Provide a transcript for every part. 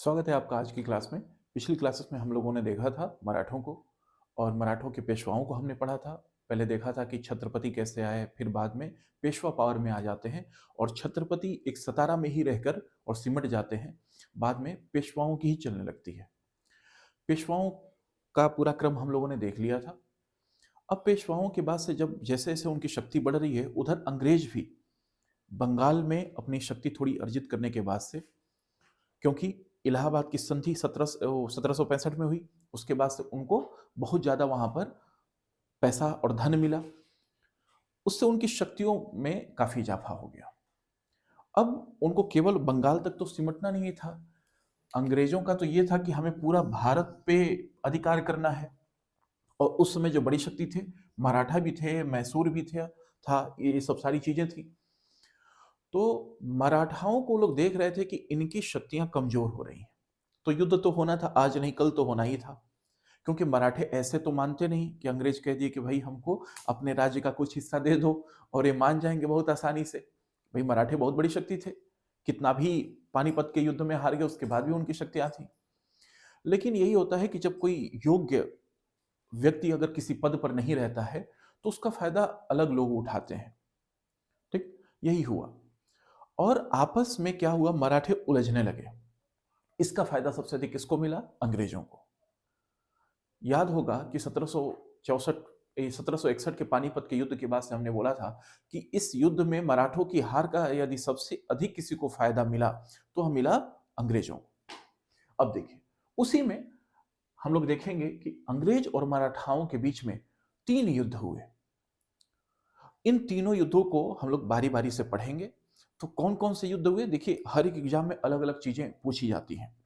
स्वागत है आपका आज की क्लास में। पिछली क्लासेस में हम लोगों ने देखा था मराठों को और मराठों के पेशवाओं को हमने पढ़ा था। पहले देखा था कि छत्रपति कैसे आए, फिर बाद में पेशवा पावर में आ जाते हैं और छत्रपति एक सतारा में ही रहकर और सिमट जाते हैं। बाद में पेशवाओं की ही चलने लगती है। पेशवाओं का पूरा क्रम हम लोगों ने देख लिया था। अब पेशवाओं के बाद से जब जैसे जैसे उनकी शक्ति बढ़ रही है, उधर अंग्रेज भी बंगाल में अपनी शक्ति थोड़ी अर्जित करने के बाद से, क्योंकि इलाहाबाद की संधि 1765 में हुई, उसके बाद से उनको बहुत ज़्यादा वहाँ पर पैसा और धन मिला। उससे उनकी शक्तियों में काफ़ी इजाफा हो गया। अब उनको केवल बंगाल तक तो सिमटना नहीं था। अंग्रेजों का तो ये था कि हमें पूरा भारत पे अधिकार करना है। और उस समय जो बड़ी शक्ति थे, मराठा भी थे, मैसूर भी था, ये सब सारी चीज़ें थी। तो मराठाओं को लोग देख रहे थे कि इनकी शक्तियाँ कमज़ोर हो रही हैं। तो युद्ध तो होना था, आज नहीं कल तो होना ही था। क्योंकि मराठे ऐसे तो मानते नहीं कि अंग्रेज कह दिए कि भाई हमको अपने राज्य का कुछ हिस्सा दे दो और ये मान जाएंगे बहुत आसानी से। भाई मराठे बहुत बड़ी शक्ति थे, कितना भी पानीपत के युद्ध में हार गए उसके बाद भी उनकी शक्तियां थी। लेकिन यही होता है कि जब कोई योग्य व्यक्ति अगर किसी पद पर नहीं रहता है तो उसका फायदा अलग लोग उठाते हैं। ठीक, यही हुआ। और आपस में क्या हुआ, मराठे उलझने लगे। इसका फायदा सबसे अधिक किसको मिला? अंग्रेजों को। याद होगा कि 1761 के पानीपत के युद्ध के बाद से हमने बोला था कि इस युद्ध में मराठों की हार का यदि सबसे अधिक किसी को फायदा मिला तो मिला अंग्रेजों को। अब देखिए, उसी में हम लोग देखेंगे कि अंग्रेज और मराठाओं के बीच में 3 युद्ध हुए। इन तीनों युद्धों को हम लोग बारी बारी से पढ़ेंगे। तो कौन कौन से युद्ध हुए, देखिए हर एक एग्जाम में अलग अलग चीजें पूछी जाती हैं।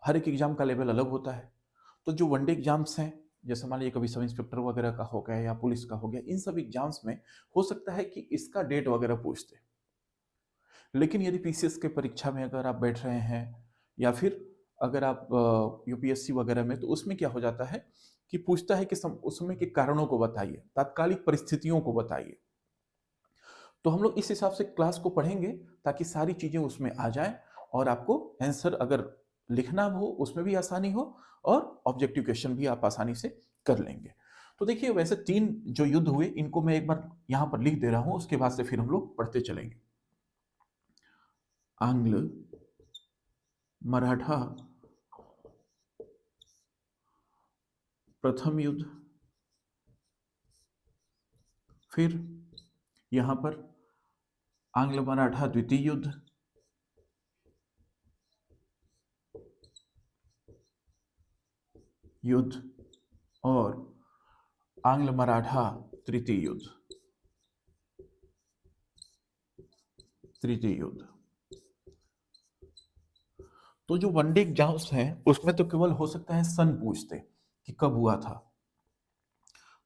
हर एक एग्जाम का लेवल अलग होता है। तो जो वनडे एग्जाम्स हैं, जैसे मान लीजिए कभी सब इंस्पेक्टर वगैरह का हो गया या पुलिस का हो गया, इन सब एग्जाम्स में हो सकता है कि इसका डेट वगैरह पूछते। लेकिन यदि पीसीएस के परीक्षा में अगर आप बैठ रहे हैं या फिर अगर आप यूपीएससी वगैरह में, तो उसमें क्या हो जाता है कि पूछता है कि उस समय के कारणों को बताइए, तात्कालिक परिस्थितियों को बताइए। तो हम लोग इस हिसाब से क्लास को पढ़ेंगे ताकि सारी चीजें उसमें आ जाए और आपको आंसर अगर लिखना हो उसमें भी आसानी हो और ऑब्जेक्टिव क्वेश्चन भी आप आसानी से कर लेंगे। तो देखिए, वैसे 3 जो युद्ध हुए इनको मैं एक बार यहां पर लिख दे रहा हूं, उसके बाद से फिर हम लोग पढ़ते चलेंगे। आंग्ल मराठा प्रथम युद्ध, फिर यहां पर आंग्ल मराठा द्वितीय युद्ध, युद्ध और आंग्ल मराठा तृतीय युद्ध, तृतीय युद्ध। तो जो वनडे एग्जाम्स हैं उसमें तो केवल हो सकता है सन पूछते कि कब हुआ था।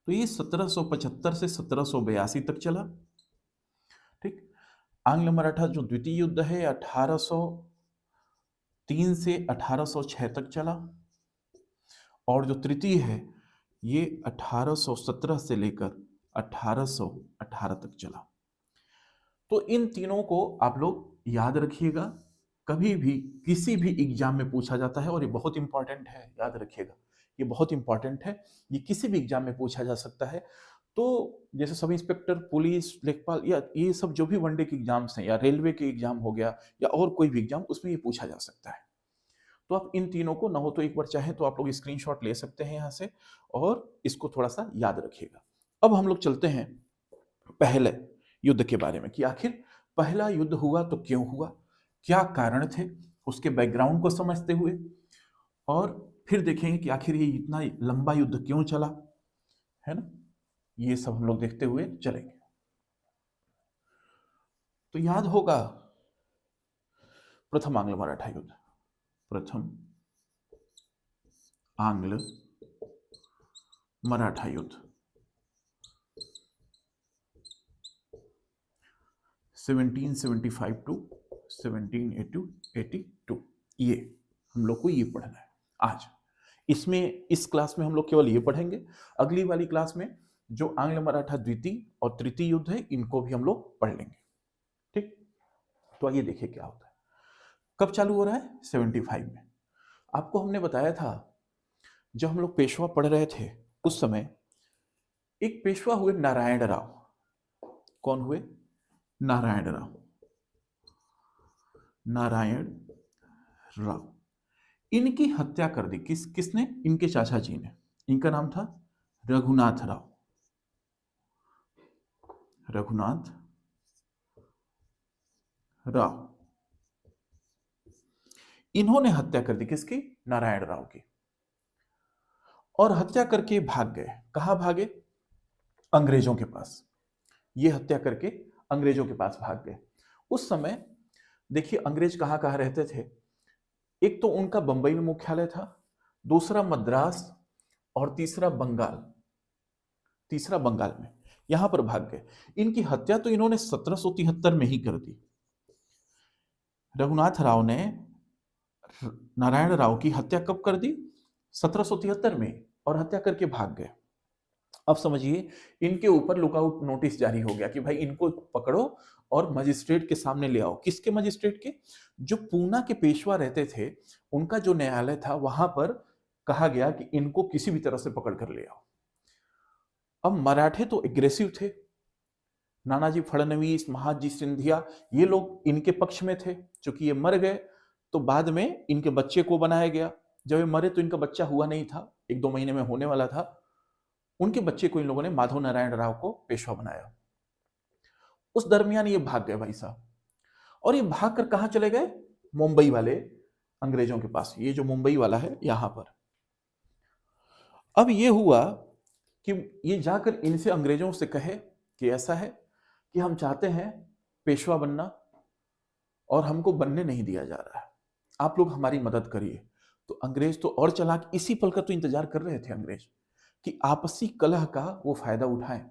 तो ये 1775 से 1782 तक चला। ठीक। आंग्ल मराठा जो द्वितीय युद्ध है 1803 से 1806 तक चला और जो तृतीय है ये 1817 से लेकर 1818 तक चला। तो इन तीनों को आप लोग याद रखिएगा, कभी भी किसी भी एग्जाम में पूछा जाता है और ये बहुत इंपॉर्टेंट है, याद रखिएगा ये बहुत इंपॉर्टेंट है। ये किसी भी एग्जाम में पूछा जा सकता है। तो जैसे सब इंस्पेक्टर, पुलिस, लेखपाल या ये सब जो भी वनडे के एग्जाम्स हैं या रेलवे के एग्जाम हो गया या और कोई भी एग्जाम, उसमें ये पूछा जा सकता है। तो आप इन तीनों को ना हो तो एक बार चाहे तो आप लोग स्क्रीनशॉट ले सकते हैं यहाँ से और इसको थोड़ा सा याद रखिएगा। अब हम लोग चलते हैं पहले युद्ध के बारे में कि आखिर पहला युद्ध हुआ तो क्यों हुआ, क्या कारण थे, उसके बैकग्राउंड को समझते हुए और फिर देखेंगे कि आखिर ये इतना लंबा युद्ध क्यों चला, है ना। ये सब हम लोग देखते हुए चलेंगे। तो याद होगा प्रथम आंग्ल मराठा युद्ध, प्रथम आंग्ल मराठा युद्ध 1775 टू 1782। ये हम लोग को ये पढ़ना है आज। इसमें इस क्लास में हम लोग केवल ये पढ़ेंगे। अगली वाली क्लास में जो आंग्ल मराठा द्वितीय और तृतीय युद्ध है इनको भी हम लोग पढ़ लेंगे। ठीक। तो आइए देखिए क्या होता है। कब चालू हो रहा है? 75 में। आपको हमने बताया था, जब हम लोग पेशवा पढ़ रहे थे उस समय एक पेशवा हुए नारायण राव। कौन हुए? नारायण राव। नारायण राव, इनकी हत्या कर दी किसने? इनके चाचा जी ने। इनका नाम था रघुनाथ राव। रघुनाथ राव, इन्होंने हत्या कर दी किसकी? नारायण राव की। और हत्या करके भाग गए। कहां भागे? अंग्रेजों के पास। ये हत्या करके अंग्रेजों के पास भाग गए। उस समय देखिए अंग्रेज कहां कहां रहते थे। एक तो उनका बंबई में मुख्यालय था, दूसरा मद्रास, और तीसरा बंगाल। तीसरा बंगाल में, यहां पर भाग गए। इनकी हत्या तो इन्होंने 1773 में ही कर दी। रघुनाथ राव ने नारायण राव की हत्या कब कर दी? 1773 में, और हत्या करके भाग गए। अब समझिए, इनके ऊपर लुकआउट नोटिस जारी हो गया कि भाई इनको पकड़ो और मजिस्ट्रेट के सामने ले आओ। किसके मजिस्ट्रेट के? जो पूना के पेशवा रहते थे, उनका जो न्यायालय था, वहां पर कहा गया कि इनको किसी भी तरह से पकड़ कर ले आओ। अब मराठे तो एग्रेसिव थे। नानाजी फडणवीस, महाजी सिंधिया, ये लोग इनके पक्ष में थे। चूंकि ये मर गए तो बाद में इनके बच्चे को बनाया गया। जब ये मरे तो इनका बच्चा हुआ नहीं था, 1-2 महीने में होने वाला था। उनके बच्चे को इन लोगों ने माधव नारायण राव को पेशवा बनाया। उस दरमियान ये भाग गए भाई साहब। और ये भाग कर कहां चले गए? मुंबई वाले अंग्रेजों के पास। ये जो मुंबई वाला है यहां पर। अब ये हुआ कि ये जाकर इनसे, अंग्रेजों से कहे कि ऐसा है कि हम चाहते हैं पेशवा बनना और हमको बनने नहीं दिया जा रहा है, आप लोग हमारी मदद करिए। तो अंग्रेज तो और चालाक, इसी पल का तो इंतजार कर रहे थे अंग्रेज कि आपसी कलह का वो फायदा उठाएं।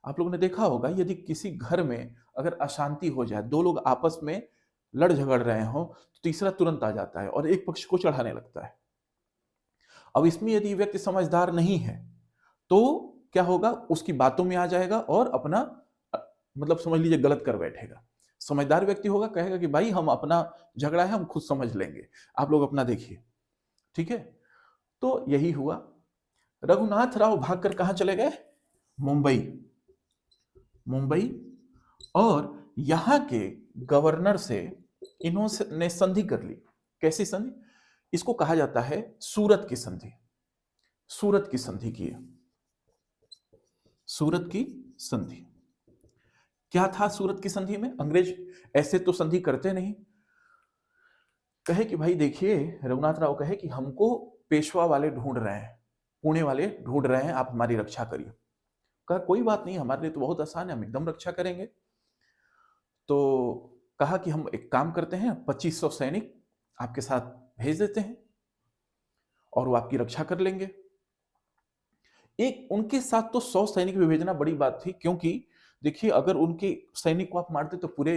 आप लोगों ने देखा होगा, यदि किसी घर में अगर अशांति हो जाए, दो लोग आपस में लड़ झगड़ रहे हो, तो तीसरा तुरंत आ जाता है और एक पक्ष को चढ़ाने लगता है। अब इसमें यदि व्यक्ति समझदार नहीं है तो क्या होगा? उसकी बातों में आ जाएगा और अपना मतलब समझ लीजिए गलत कर बैठेगा। समझदार व्यक्ति होगा, कहेगा कि भाई हम अपना झगड़ा है, हम खुद समझ लेंगे, आप लोग अपना देखिए। ठीक है? तो यही हुआ। रघुनाथ राव भागकर कहां चले गए? मुंबई। मुंबई, और यहां के गवर्नर से इन्होंने संधि कर ली। कैसी संधि? इसको कहा जाता है सूरत की संधि। सूरत की संधि की है। सूरत की संधि क्या था? सूरत की संधि में अंग्रेज ऐसे तो संधि करते नहीं। कहे कि भाई देखिए, रघुनाथ राव कहे कि हमको पेशवा वाले ढूंढ रहे हैं, पुणे वाले ढूंढ रहे हैं, आप हमारी रक्षा करिए। कहा कोई बात नहीं, हमारे लिए तो बहुत आसान है, हम एकदम रक्षा करेंगे। तो कहा कि हम एक काम करते हैं, 2500 सैनिक आपके साथ भेज देते हैं और वो आपकी रक्षा कर लेंगे। एक उनके साथ तो 100 सैनिक भी भेजना बड़ी बात थी, क्योंकि देखिए अगर उनके सैनिक को आप मारते तो पूरे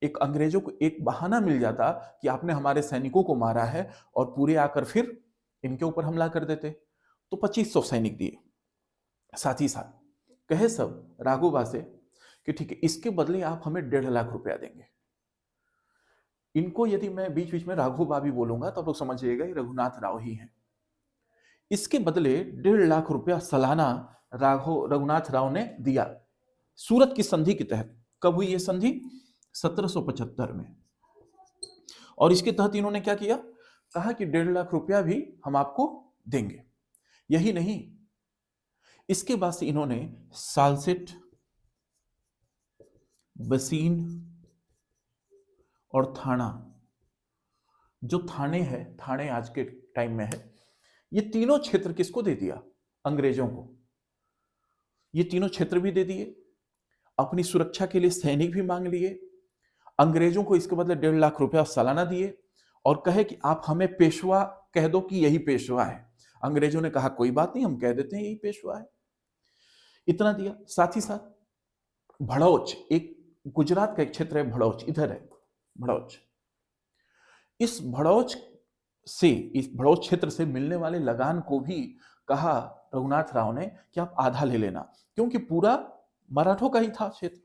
एक अंग्रेजों को एक बहाना मिल जाता कि आपने हमारे सैनिकों को मारा है, और पूरे आकर फिर इनके ऊपर हमला कर देते। तो 2500 सैनिक दिए। साथ ही साथ कहे सब राघोबा से कि ठीक है, इसके बदले आप हमें 1.5 लाख रुपया देंगे। इनको यदि मैं बीच बीच में राघोबा भी बोलूंगा तो आप लोग समझिएगा ये रघुनाथ राव ही हैं। इसके बदले 1.5 लाख रुपया सालाना रघुनाथ राव ने दिया, सूरत की संधि के तहत। कब हुई यह संधि? 1775 में। और इसके तहत इन्होंने क्या किया? कहा कि 1.5 लाख रुपया भी हम आपको देंगे। यही नहीं, इसके बाद से इन्होंने सालसेट, बसीन और थाना, जो थाने है, थाने आज के टाइम में है, ये तीनों क्षेत्र किसको दे दिया? अंग्रेजों को। ये तीनों क्षेत्र भी दे दिए, अपनी सुरक्षा के लिए सैनिक भी मांग लिए, अंग्रेजों को इसके बदले 1.5 लाख रुपया सालाना दिए, और कहे कि आप हमें पेशवा कह दो कि यही पेशवा है। अंग्रेजों ने कहा कोई बात नहीं, हम कह देते हैं यही पेशवा है। इतना दिया। साथ ही साथ भड़ौच, एक गुजरात का एक क्षेत्र है भड़ौच, इधर है भड़ौच। इस भड़ौच से, इस भड़ौच क्षेत्र से मिलने वाले लगान को भी कहा रघुनाथ राव ने कि आप आधा ले लेना, क्योंकि पूरा मराठों का ही था क्षेत्र।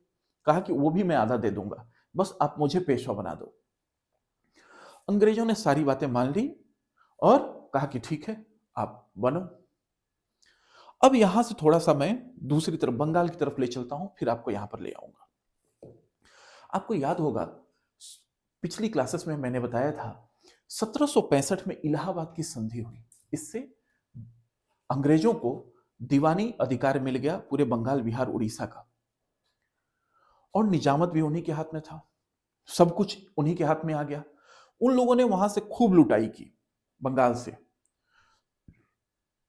कहा कि वो भी मैं आधा दे दूंगा, बस आप मुझे पेशवा बना दो। अंग्रेजों ने सारी बातें मान ली और कहा कि ठीक है, आप बनो। अब यहां से थोड़ा सा मैं दूसरी तरफ बंगाल की तरफ ले चलता हूं, फिर आपको यहां पर ले आऊंगा। आपको याद होगा पिछली क्लासेस में मैंने बताया था 1765 में इलाहाबाद की संधि हुई। इससे अंग्रेजों को दीवानी अधिकार मिल गया पूरे बंगाल, बिहार, उड़ीसा का, और निजामत भी उन्हीं के हाथ में था, सब कुछ उन्हीं के हाथ में आ गया। उन लोगों ने वहां से खूब लुटाई की बंगाल से,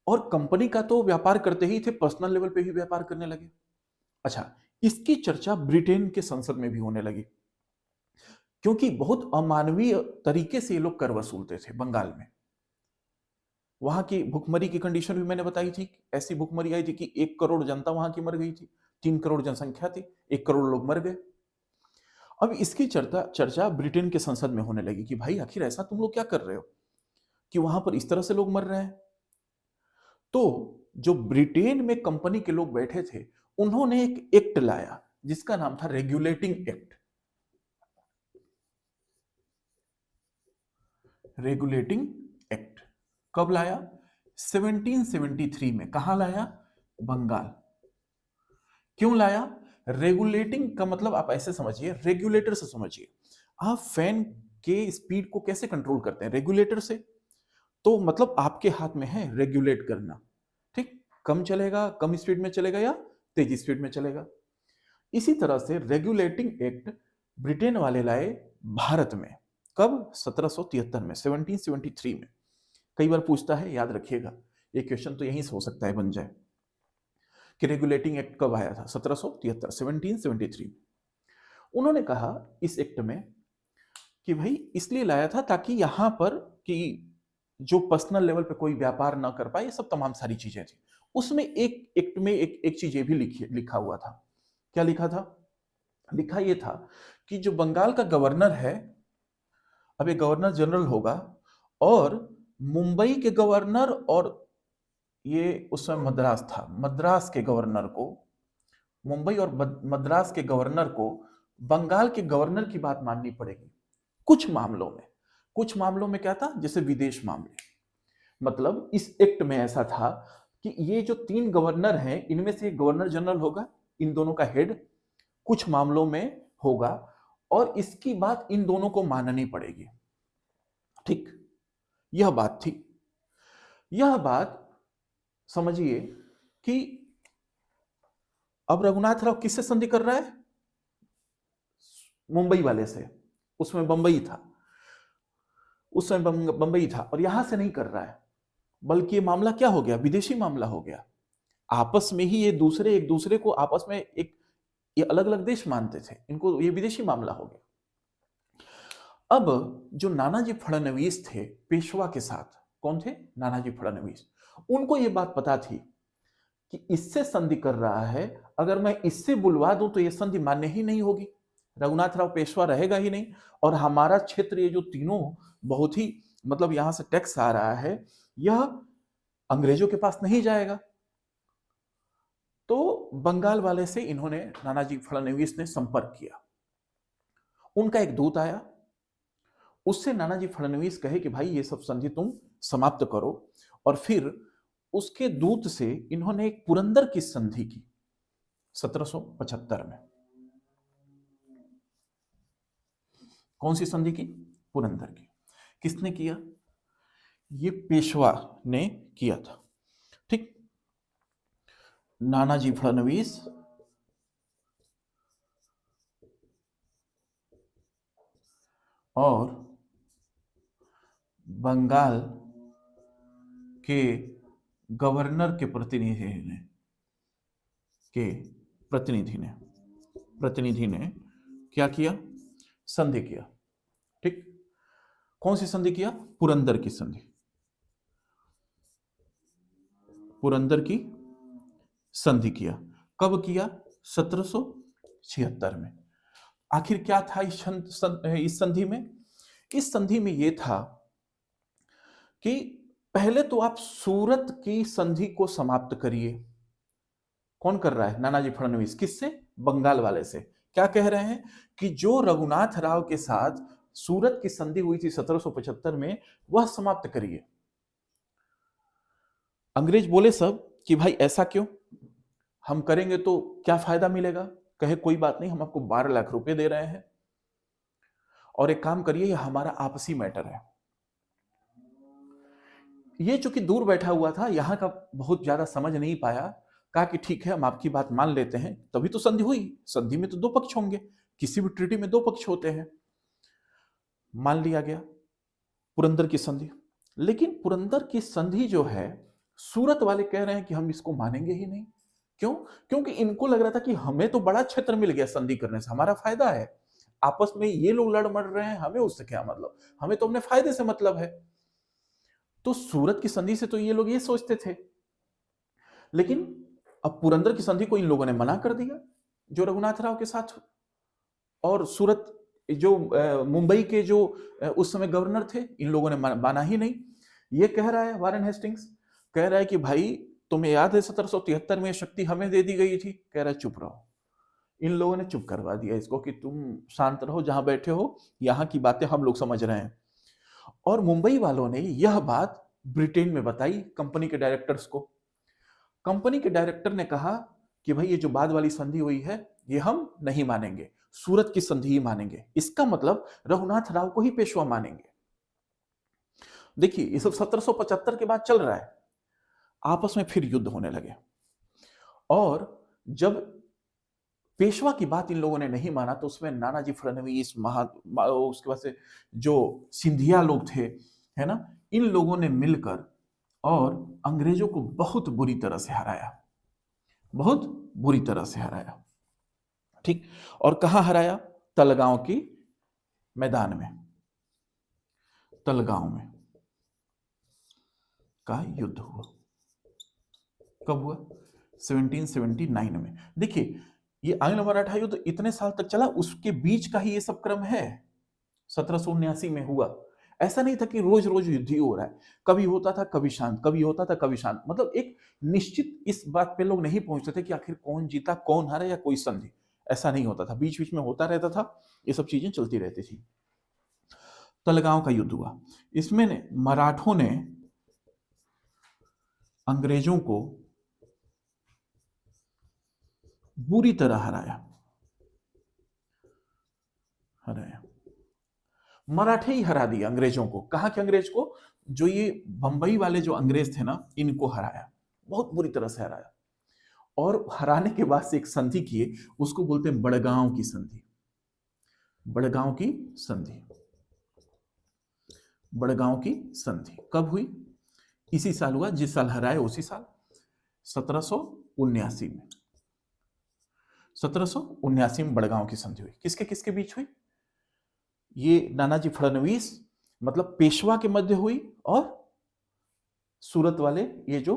और कंपनी का तो व्यापार करते ही थे, पर्सनल लेवल पे भी व्यापार करने लगे। अच्छा, इसकी चर्चा ब्रिटेन के संसद में भी होने लगी, क्योंकि बहुत अमानवीय तरीके से ये लोग कर वसूलते थे बंगाल में। वहां की भुखमरी की कंडीशन भी मैंने बताई थी, ऐसी भुखमरी आई थी कि 1 करोड़ जनता वहां की मर गई थी, 3 करोड़ जनसंख्या थी, 1 करोड़ लोग मर गए। अब इसकी चर्चा चर्चा ब्रिटेन के संसद में होने लगी कि भाई आखिर ऐसा तुम लोग क्या कर रहे हो कि वहां पर इस तरह से लोग मर रहे हैं। तो जो ब्रिटेन में कंपनी के लोग बैठे थे, उन्होंने एक एक्ट लाया जिसका नाम था रेगुलेटिंग एक्ट। रेगुलेटिंग एक्ट कब लाया? 1773 में। कहां लाया? बंगाल। क्यों लाया? रेगुलेटिंग का मतलब आप ऐसे समझिए, रेगुलेटर से समझिए। आप फैन के स्पीड को कैसे कंट्रोल करते हैं? रेगुलेटर से। तो मतलब आपके हाथ में है रेगुलेट करना, ठीक? कम चलेगा, कम स्पीड में चलेगा या तेज स्पीड में चलेगा। इसी तरह से रेगुलेटिंग एक्ट ब्रिटेन वाले लाए भारत में। कब? 1773 में, 1773 में। कई बार पूछता है, याद रखिएगा, ये क्वेश्चन तो यहीं से हो सकता है बन जाए कि रेगुलेटिंग एक्ट कब आया था? 1773, 1773। उन्होंने कहा इस एक्ट में कि भाई इसलिए लाया था ताकि यहां पर कि जो पर्सनल लेवल पे कोई व्यापार ना कर पाए, ये सब तमाम सारी चीजें थी। उसमें एक एक्ट में एक चीज ये भी लिखा हुआ था। क्या लिखा था? लिखा ये था कि जो बंगाल का गवर्नर है, अब ये गवर्नर जनरल होगा, और मुंबई के गवर्नर, और ये उस समय मद्रास था, मद्रास के गवर्नर को, मुंबई और मद्रास के गवर्नर को बंगाल के गवर्नर की बात माननी पड़ेगी कुछ मामलों में। कुछ मामलों में क्या था? जैसे विदेश मामले। मतलब इस एक्ट में ऐसा था कि ये जो 3 गवर्नर हैं, इनमें से एक गवर्नर जनरल होगा, इन दोनों का हेड कुछ मामलों में होगा, और इसकी बात इन दोनों को माननी पड़ेगी। ठीक, यह बात थी। यह बात समझिए कि अब रघुनाथ राव किससे संधि कर रहा है? मुंबई वाले से। उसमें बंबई था, उस समय बंबई था, और यहां से नहीं कर रहा है, बल्कि ये मामला क्या हो गया? विदेशी मामला हो गया। आपस में ही ये एक दूसरे को आपस में ये अलग अलग देश मानते थे, इनको ये विदेशी मामला हो गया। अब जो नानाजी फडणवीस थे पेशवा के साथ, कौन थे? नानाजी फडणवीस। उनको ये बात पता थी कि इससे संधि कर रहा है, अगर मैं इससे बुलवा दूं तो ये संधि मान्य ही नहीं होगी, रघुनाथ राव पेशवा रहेगा ही नहीं, और हमारा क्षेत्र ये जो तीनों बहुत ही मतलब यहां से टैक्स आ रहा है, यह अंग्रेजों के पास नहीं जाएगा। तो बंगाल वाले से इन्होंने, नानाजी फडणवीस ने संपर्क किया। उनका एक दूत आया, उससे नानाजी फडणवीस कहे कि भाई ये सब संधि तुम समाप्त करो, और फिर उसके दूत से इन्होंने एक पुरंदर की संधि की 1775 में। कौन सी संधि की? पुरंदर की। किसने किया? ये पेशवा ने किया था। ठीक, नानाजी फडणवीस और बंगाल के गवर्नर के प्रतिनिधि ने क्या किया? संधि किया। ठीक, कौन सी संधि किया? पुरंदर की संधि। पुरंदर की संधि किया। कब किया? 1776 में। आखिर क्या था इस संधि में? इस संधि में यह था कि पहले तो आप सूरत की संधि को समाप्त करिए। कौन कर रहा है? नानाजी फडणवीस। किससे? बंगाल वाले से। क्या कह रहे हैं कि जो रघुनाथ राव के साथ सूरत की संधि हुई थी 1775 में, वह समाप्त करिए। अंग्रेज बोले सब कि भाई ऐसा क्यों, हम करेंगे तो क्या फायदा मिलेगा? कहे कोई बात नहीं, हम आपको 12 लाख रुपए दे रहे हैं और एक काम करिए, ये हमारा आपसी मैटर है। ये चूंकि दूर बैठा हुआ था, यहां का बहुत ज्यादा समझ नहीं पाया, कहा कि ठीक है हम आपकी बात मान लेते हैं, तभी तो संधि हुई, संधि में तो दो पक्ष होंगे, किसी भी ट्रीटी में दो पक्ष होते हैं। मान लिया गया पुरंदर की संधि। लेकिन पुरंदर की संधि जो है, सूरत वाले कह रहे हैं कि हम इसको मानेंगे ही नहीं। क्यों? क्योंकि इनको लग रहा था कि हमें तो बड़ा क्षेत्र मिल गया संधि करने से, हमारा फायदा है, आपस में ये लोग लड़ मर रहे हैं, हमें उससे क्या मतलब, हमें तो अपने फायदे से मतलब है। तो सूरत की संधि से तो ये लोग ये सोचते थे। लेकिन अब पुरंदर की संधि को इन लोगों ने मना कर दिया, जो रघुनाथ राव के साथ। और सूरत जो मुंबई के जो उस समय गवर्नर थे, इन लोगों ने माना ही नहीं। ये कह रहा है वारेन हेस्टिंग्स, कह रहा है कि भाई तुम्हें याद है 1773 में शक्ति हमें दे दी गई थी? कह रहा है चुप रहो। इन लोगों ने चुप करवा दिया इसको कि तुम शांत रहो, जहां बैठे हो यहां की बातें हम लोग समझ रहे हैं। और मुंबई वालों ने यह बात ब्रिटेन में बताई कंपनी के डायरेक्टर्स को। कंपनी के डायरेक्टर ने कहा कि भाई ये जो बाद वाली संधि हुई है ये हम नहीं मानेंगे, सूरत की संधि ही मानेंगे। इसका मतलब रघुनाथ राव को ही पेशवा मानेंगे। देखिए ये सब 1775 के बाद चल रहा है। आपस में फिर युद्ध होने लगे और जब पेशवा की बात इन लोगों ने नहीं माना तो उसमें नानाजी फडणवीस उसके बाद से जो सिंधिया लोग थे, है ना, इन लोगों ने मिलकर और अंग्रेजों को बहुत बुरी तरह से हराया, बहुत बुरी तरह से हराया। ठीक। और कहां हराया? तलगांव की मैदान में, तलगांव में का युद्ध हुआ। कब हुआ? 1779 में। देखिए ये आंग्ल मराठा युद्ध इतने साल तक चला, उसके बीच का ही ये सब क्रम है। 1779 में हुआ। ऐसा नहीं था कि रोज रोज युद्ध ही हो रहा है, कभी होता था कभी शांत, कभी होता था कभी शांत। मतलब एक निश्चित इस बात पे लोग नहीं पहुंचते थे कि आखिर कौन जीता कौन हारा या कोई संधि, ऐसा नहीं होता था, बीच बीच में होता रहता था, ये सब चीजें चलती रहती थी। तलगांव का युद्ध हुआ। इसमें मराठों ने अंग्रेजों को बुरी तरह हराया। मराठे ही हरा दिया अंग्रेजों को। कहां के अंग्रेज को? जो ये बंबई वाले जो अंग्रेज थे ना, इनको हराया, बहुत बुरी तरह से हराया। और हराने के बाद से एक संधि किए, उसको बोलते हैं बड़गांव की संधि। बड़गांव की संधि, बड़गांव की संधि कब हुई? इसी साल हुआ जिस साल हराए, उसी साल 1779 में। 1779 में बड़गांव की संधि हुई। किसके किसके बीच हुई? ये नानाजी फडणवीस मतलब पेशवा के मध्य हुई और सूरत वाले ये जो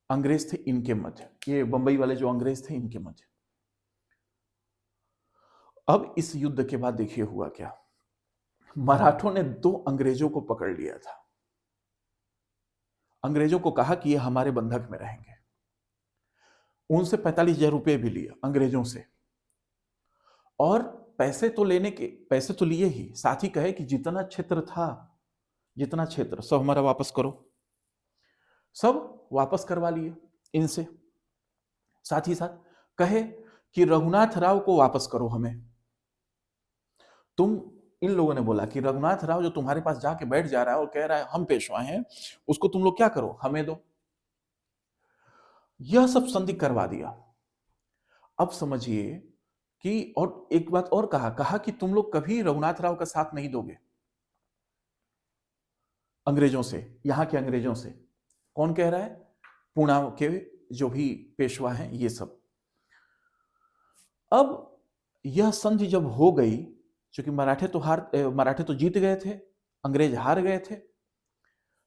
अंग्रेज थे इनके मध्य, ये बंबई वाले जो अंग्रेज थे इनके मध्य। अब इस युद्ध के बाद देखिए हुआ क्या। मराठों ने दो अंग्रेजों को पकड़ लिया था। अंग्रेजों को कहा कि ये हमारे बंधक में रहेंगे। उनसे 45,000 रुपए भी लिए अंग्रेजों से, और पैसे तो लिए ही, साथ ही कहे कि जितना क्षेत्र था, जितना क्षेत्र सब हमारा वापस करो। सब वापस करवा लिए इनसे। साथ ही साथ कहे कि रघुनाथ राव को वापस करो हमें। तुम, इन लोगों ने बोला कि रघुनाथ राव जो तुम्हारे पास जाके बैठ जा रहा है और कह रहा है हम पेशवा हैं, उसको तुम लोग क्या करो, हमें दो। यह सब संधि करवा दिया। अब समझिए कि, और एक बात और कहा कि तुम लोग कभी रघुनाथ राव का साथ नहीं दोगे अंग्रेजों से, यहां के अंग्रेजों से। कौन कह रहा है? पुणे के जो भी पेशवा हैं ये सब। अब यह संधि जब हो गई, क्योंकि मराठे तो जीत गए थे, अंग्रेज हार गए थे।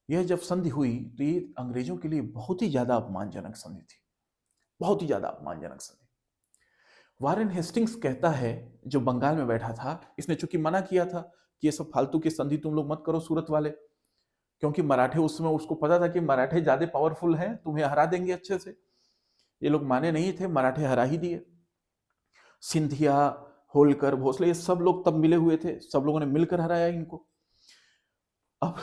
यह जब संधि हुई तो ये अंग्रेजों के लिए बहुत ही ज्यादा अपमानजनक संधि थी, बहुत ही ज्यादा अपमानजनक संधि। वारेन हेस्टिंग्स कहता है, जो बंगाल में बैठा था, इसने चूंकि मना किया था कि ये सब फालतू की संधि तुम लोग मत करो सूरत वाले, क्योंकि मराठे उस समय, उसको पता था कि मराठे ज्यादा पावरफुल हैं, तुम्हें हरा देंगे अच्छे से। ये लोग माने नहीं थे, मराठे हरा ही दिए। सिंधिया होलकर, भोसले, ये सब लोग तब मिले हुए थे, सब लोगों ने मिलकर हराया इनको। अब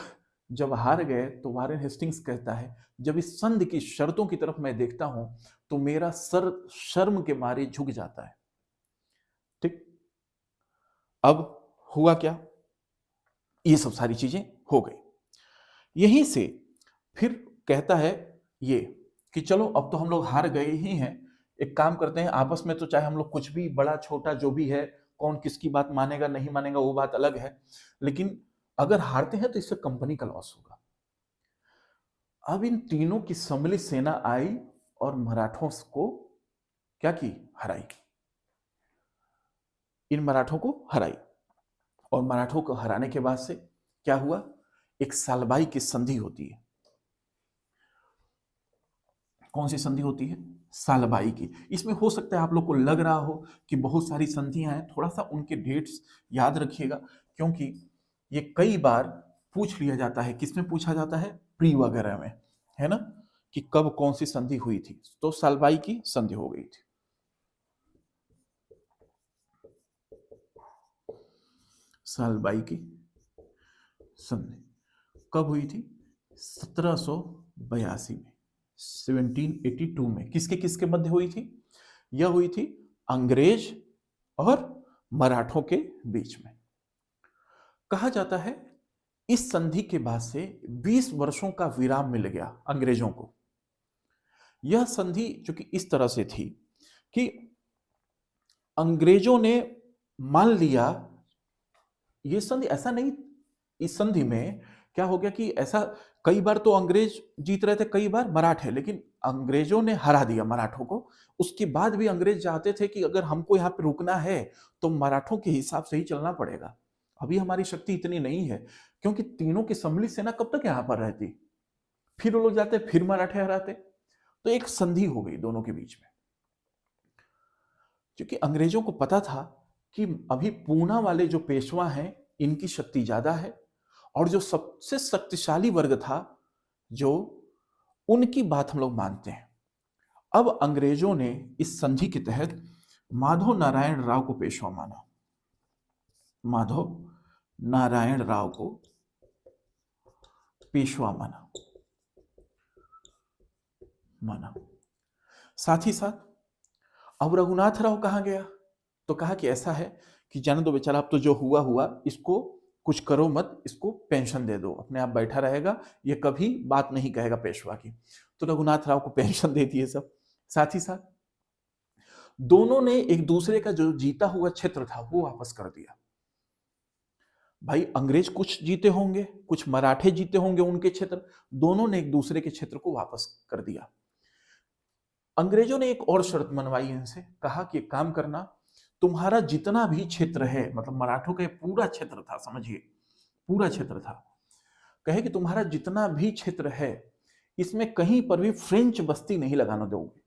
जब हार गए तो वारेन हेस्टिंग्स कहता है, जब इस संधि की शर्तों की तरफ मैं देखता हूं तो मेरा सर शर्म के मारे झुक जाता है। ठीक, अब हुआ क्या, ये सब सारी चीजें हो गई। यहीं से फिर कहता है ये कि चलो अब तो हम लोग हार गए ही हैं, एक काम करते हैं आपस में, तो चाहे हम लोग कुछ भी बड़ा छोटा जो भी है, कौन किसकी बात मानेगा नहीं मानेगा वो बात अलग है, लेकिन अगर हारते हैं तो इससे कंपनी का लॉस होगा। अब इन तीनों की सम्मिलित सेना आई और मराठों को क्या की, हराई, इन मराठों को हराई। और मराठों को हराने के बाद से क्या हुआ, एक सालबाई की संधि होती है। कौन सी संधि होती है, सालबाई की। इसमें हो सकता है आप लोग को लग रहा हो कि बहुत सारी संधियां हैं, थोड़ा सा उनके डेट्स याद रखिएगा, क्योंकि ये कई बार पूछ लिया जाता है। किसमें पूछा जाता है, प्री वगैरह में, है ना, कि कब कौन सी संधि हुई थी। तो सालबाई की संधि हो गई थी। सालबाई की संधि कब हुई थी, 1782 में, 1782 में। किसके किसके मध्य हुई थी, यह हुई थी अंग्रेज और मराठों के बीच में। कहा जाता है इस संधि के बाद से 20 वर्षों का विराम मिल गया अंग्रेजों को। यह संधि जो कि इस तरह से थी कि अंग्रेजों ने मान लिया, ये संधि ऐसा नहीं, इस संधि में क्या हो गया कि ऐसा कई बार तो अंग्रेज जीत रहे थे, कई बार मराठे, लेकिन अंग्रेजों ने हरा दिया मराठों को। उसके बाद भी अंग्रेज चाहते थे कि अगर हमको यहाँ पे रुकना है तो मराठों के हिसाब से ही चलना पड़ेगा, अभी हमारी शक्ति इतनी नहीं है, क्योंकि तीनों की सम्मिलित सेना कब तक यहाँ पर रहती, फिर वो लोग जाते, फिर मराठे हराते। तो एक संधि हो गई दोनों के बीच में, क्योंकि अंग्रेजों को पता था कि अभी पूना वाले जो पेशवा हैं इनकी शक्ति ज्यादा है, और जो सबसे शक्तिशाली वर्ग था जो, उनकी बात हम लोग मानते हैं। अब अंग्रेजों ने इस संधि के तहत माधव नारायण राव को पेशवा माना, माधव नारायण राव को पेशवा माना। साथ ही साथ अब रघुनाथ राव कहाँ गया, तो कहा कि ऐसा है कि जाने दो बेचारा, अब तो जो हुआ हुआ, इसको कुछ करो मत, इसको पेंशन दे दो, अपने आप बैठा रहेगा, ये कभी बात नहीं कहेगा पेशवा की। तो रघुनाथ राव को पेंशन दे दिए सब। साथ ही साथ दोनों ने एक दूसरे का जो जीता हुआ क्षेत्र था वो वापस कर दिया। भाई अंग्रेज कुछ जीते होंगे, कुछ मराठे जीते होंगे उनके क्षेत्र, दोनों ने एक दूसरे के क्षेत्र को वापस कर दिया। अंग्रेजों ने एक और शर्त मनवाई इनसे, कहा कि एक काम करना, तुम्हारा जितना भी क्षेत्र है, मतलब मराठों का पूरा क्षेत्र था, समझिए पूरा क्षेत्र था, कहे कि तुम्हारा जितना भी क्षेत्र है इसमें कहीं पर भी फ्रेंच बस्ती नहीं लगाना दोगे।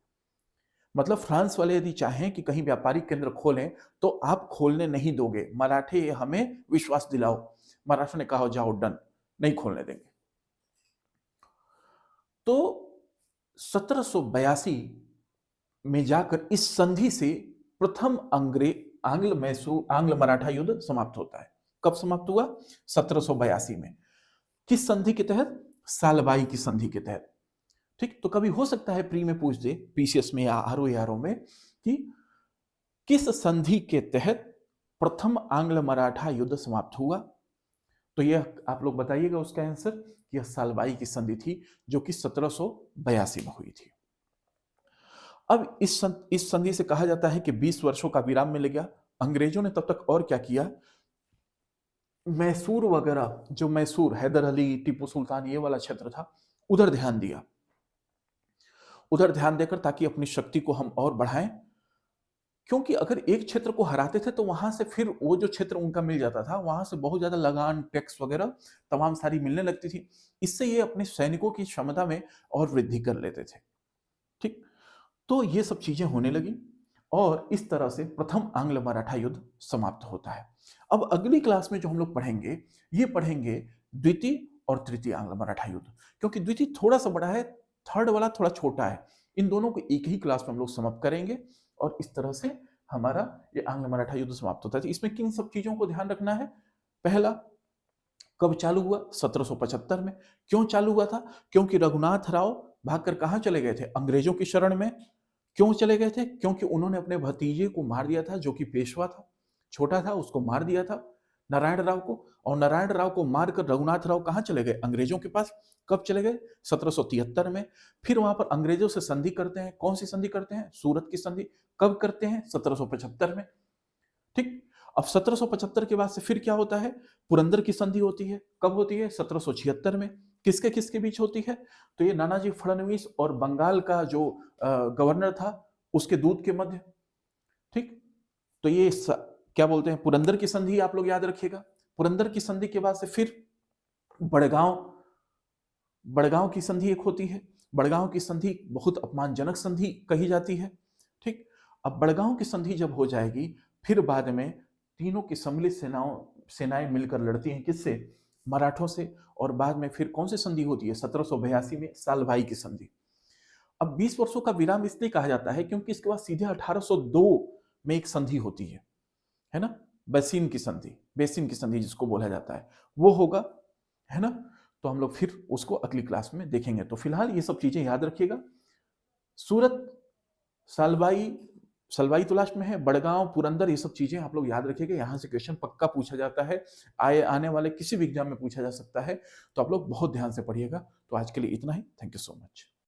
मतलब फ्रांस वाले यदि चाहें कि कहीं व्यापारिक केंद्र खोलें तो आप खोलने नहीं दोगे, मराठे हमें विश्वास दिलाओ। मराठों ने कहा जाओ डन, नहीं खोलने देंगे। तो 1782 में जाकर इस संधि से प्रथम आंग्ल मराठा युद्ध समाप्त होता है। कब समाप्त हुआ, 1782 में। किस संधि के तहत, सालबाई की संधि के तहत। ठीक, तो कभी हो सकता है प्री में पूछ दे, पीसीएस में या आरओ में, कि किस संधि के तहत प्रथम आंग्ल मराठा युद्ध समाप्त हुआ, तो यह आप लोग बताइएगा उसका आंसर। यह सालबाई की संधि थी जो कि 1782 में हुई थी। अब इस संधि से कहा जाता है कि 20 वर्षों का विराम मिल गया। अंग्रेजों ने तब तक और क्या किया, मैसूर वगैरह, जो मैसूर, हैदर अली, टीपू सुल्तान, ये वाला क्षेत्र था, उधर ध्यान दिया, उधर ध्यान देकर ताकि अपनी शक्ति को हम और बढ़ाएं। क्योंकि अगर एक क्षेत्र को हराते थे तो वहां से फिर वो जो क्षेत्र उनका मिल जाता था, वहां से बहुत ज्यादा लगान, टैक्स वगैरह तमाम सारी मिलने लगती थी। इससे ये अपने सैनिकों की क्षमता में और वृद्धि कर लेते थे। ठीक, तो ये सब चीजें होने लगी और इस तरह से प्रथम आंग्ल मराठा युद्ध समाप्त होता है। अब अगली क्लास में जो हम लोग पढ़ेंगे, ये पढ़ेंगे द्वितीय और तृतीय आंग्ल मराठा युद्ध, क्योंकि द्वितीय थोड़ा सा बड़ा है, थर्ड वाला थोड़ा छोटा है। इन दोनों को एक ही क्लास में हम लोग समाप्त करेंगे और इस तरह से हमारा ये आंग्ल मराठा युद्ध समाप्त होता है। तो इसमें किन सब चीजों को ध्यान रखना है? पहला, कब चालू हुआ? 1775 में। क्यों चालू हुआ था? क्योंकि रघुनाथ राव भागकर कहां चले गए थे? अंग्रेजों की शरण में। क्यों चले गए थे? क्योंकि उन्होंने अपने भतीजे को मार दिया था, जो कि पेशवा था, छोटा था, उसको मार दिया था, नारायण राव को। और नारायण राव को मारकर रघुनाथ राव कहां चले गए? अंग्रेजों के पास। कब चले गए? 1773 में। फिर वहां पर अंग्रेजों से संधि करते हैं। कौन सी संधि करते हैं? सूरत की संधि। कब करते हैं? 1775 में। ठीक। अब 1775 के बाद से फिर क्या होता है? पुरंदर की संधि होती है। कब होती है? 1776 में। किसके किसके बीच होती है? तो ये नानाजी फडणवीस और बंगाल का जो गवर्नर था, उसके दूत के मध्य। ठीक। तो क्या बोलते हैं, पुरंदर की संधि आप लोग याद रखिएगा। पुरंदर की संधि के बाद से फिर बड़गांव बड़गांव की संधि एक होती है। बड़गांव की संधि बहुत अपमानजनक संधि कही जाती है। ठीक। अब बड़गांव की संधि जब हो जाएगी, फिर बाद में तीनों की सम्मिलित सेनाएं मिलकर लड़ती हैं। किससे? मराठों से। और बाद में फिर कौन सी संधि होती है? 1782 में सालभाई की संधि। अब 20 वर्षों का विराम इसलिए कहा जाता है क्योंकि इसके बाद सीधे 1802 में एक संधि होती है ना, बेसिन की संधि जिसको बोला जाता है, वो होगा, है ना। तो हम लोग फिर उसको अगली क्लास में देखेंगे। तो फिलहाल ये सब चीजें याद रखिएगा। सूरत, सालबाई, सलवाई तो लास्ट में है, बड़गांव, पुरंदर, ये सब चीजें आप लोग याद रखिएगा। यहां से क्वेश्चन पक्का पूछा जाता है, आने वाले किसी भी एग्जाम में पूछा जा सकता है। तो आप लोग बहुत ध्यान से पढ़िएगा। तो आज के लिए इतना ही। Thank you so much.